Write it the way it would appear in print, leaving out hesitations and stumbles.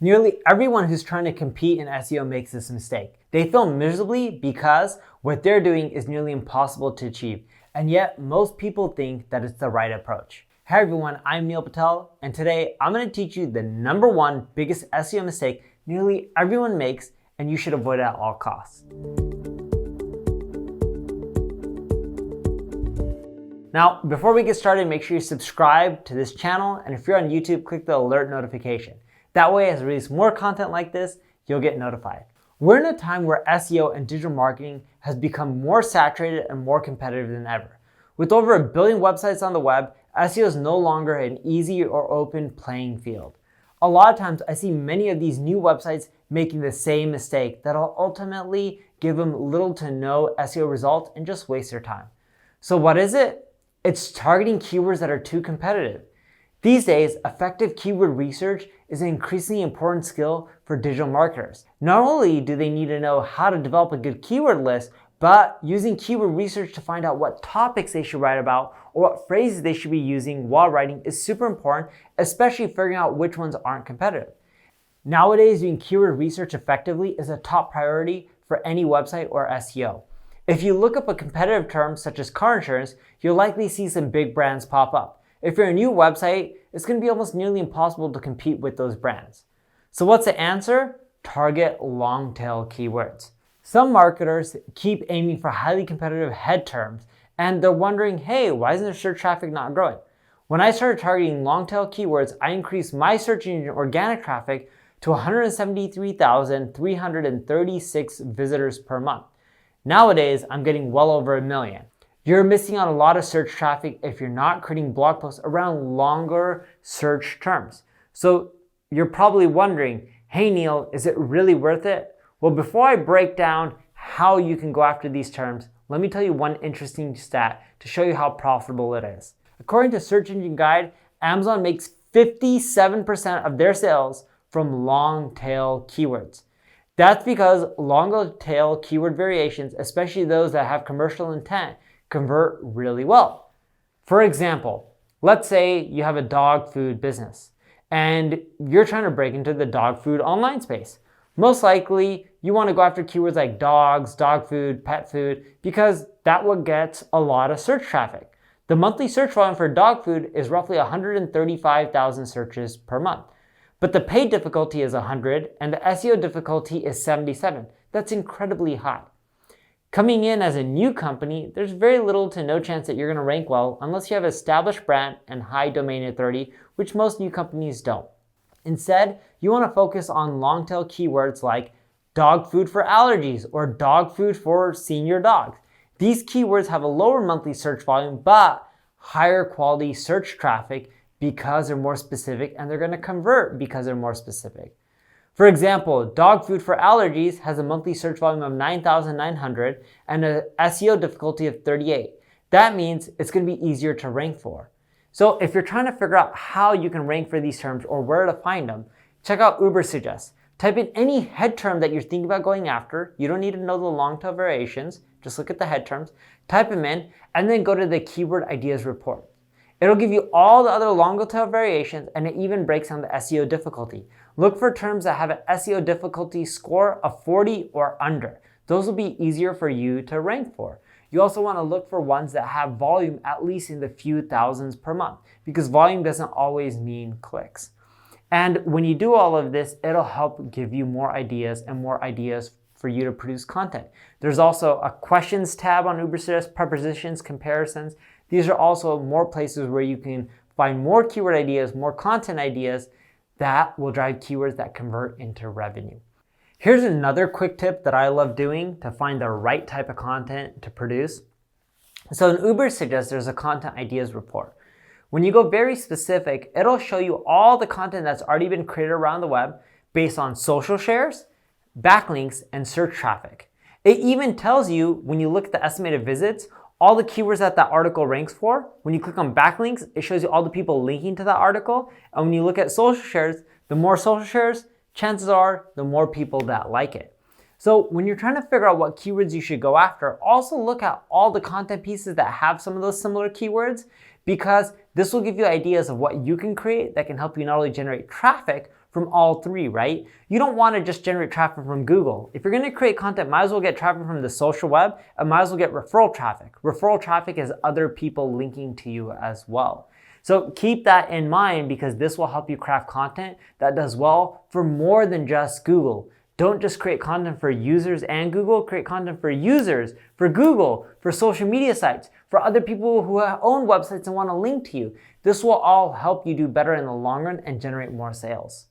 Nearly everyone who's trying to compete in SEO makes this mistake. They fail miserably because what they're doing is nearly impossible to achieve, and yet most people think that it's the right approach. Hey everyone, I'm Patel, and today I'm going to teach you the number one biggest SEO mistake nearly everyone makes, and you should avoid it at all costs. Now, before we get started, make sure you subscribe to this channel, and if you're on YouTube, click the alert notification. That way, as I release more content like this, you'll get notified. We're in a time where SEO and digital marketing has become more saturated and more competitive than ever. With over 1 billion websites on the web, SEO is no longer an easy or open playing field. A lot of times, I see many of these new websites making the same mistake that'll ultimately give them little to no SEO results and just waste their time. So what is it? It's targeting keywords that are too competitive. These days, effective keyword research is an increasingly important skill for digital marketers. Not only do they need to know how to develop a good keyword list, but using keyword research to find out what topics they should write about or what phrases they should be using while writing is super important, especially figuring out which ones aren't competitive. Nowadays, doing keyword research effectively is a top priority for any website or SEO. If you look up a competitive term such as car insurance, you'll likely see some big brands pop up. If you're a new website, it's going to be almost nearly impossible to compete with those brands. So what's the answer? Target long-tail keywords. Some marketers keep aiming for highly competitive head terms, and they're wondering, hey, why isn't their search traffic not growing? When I started targeting long-tail keywords, I increased my search engine organic traffic to 173,336 visitors per month. Nowadays, I'm getting well over 1 million. You're missing out a lot of search traffic if you're not creating blog posts around longer search terms. So you're probably wondering, hey Neil, is it really worth it? Well, before I break down how you can go after these terms, let me tell you one interesting stat to show you how profitable it is. According to Search Engine Guide, Amazon makes 57% of their sales from long tail keywords. That's because long tail keyword variations, especially those that have commercial intent, convert really well. For example, let's say you have a dog food business and you're trying to break into the dog food online space. Most likely, you want to go after keywords like dogs, dog food, pet food, because that what gets a lot of search traffic. The monthly search volume for dog food is roughly 135,000 searches per month. But the paid difficulty is 100 and the SEO difficulty is 77. That's incredibly high. Coming in as a new company, there's very little to no chance that you're going to rank well unless you have an established brand and high domain authority, which most new companies don't. Instead, you want to focus on long-tail keywords like dog food for allergies or dog food for senior dogs. These keywords have a lower monthly search volume, but higher quality search traffic because they're more specific, and they're going to convert because they're more specific. For example, dog food for allergies has a monthly search volume of 9,900 and an SEO difficulty of 38. That means it's going to be easier to rank for. So if you're trying to figure out how you can rank for these terms or where to find them, check out Ubersuggest. Type in any head term that you're thinking about going after. You don't need to know the long tail variations. Just look at the head terms, type them in, and then go to the Keyword Ideas report. It'll give you all the other long tail variations, and it even breaks down the SEO difficulty. Look for terms that have an SEO difficulty score of 40 or under. Those will be easier for you to rank for. You also want to look for ones that have volume at least in the few thousands per month, because volume doesn't always mean clicks. And when you do all of this, it'll help give you more ideas and more ideas for you to produce content. There's also a questions tab on Ubersuggest, prepositions, comparisons. These are also more places where you can find more keyword ideas, more content ideas that will drive keywords that convert into revenue. Here's another quick tip that I love doing to find the right type of content to produce. So in Ubersuggest, there's a content ideas report. When you go very specific, it'll show you all the content that's already been created around the web based on social shares, backlinks, and search traffic. It even tells you, when you look at the estimated visits, all the keywords that article ranks for. When you click on backlinks, it shows you all the people linking to that article. And when you look at social shares, the more social shares, chances are the more people that like it. So when you're trying to figure out what keywords you should go after, also look at all the content pieces that have some of those similar keywords, because this will give you ideas of what you can create that can help you not only generate traffic from all three, right? You don't want to just generate traffic from Google. If you're going to create content, might as well get traffic from the social web and might as well get referral traffic. Referral traffic is other people linking to you as well. So keep that in mind because this will help you craft content that does well for more than just Google. Don't just create content for users and Google, create content for users, for Google, for social media sites, for other people who own websites and want to link to you. This will all help you do better in the long run and generate more sales.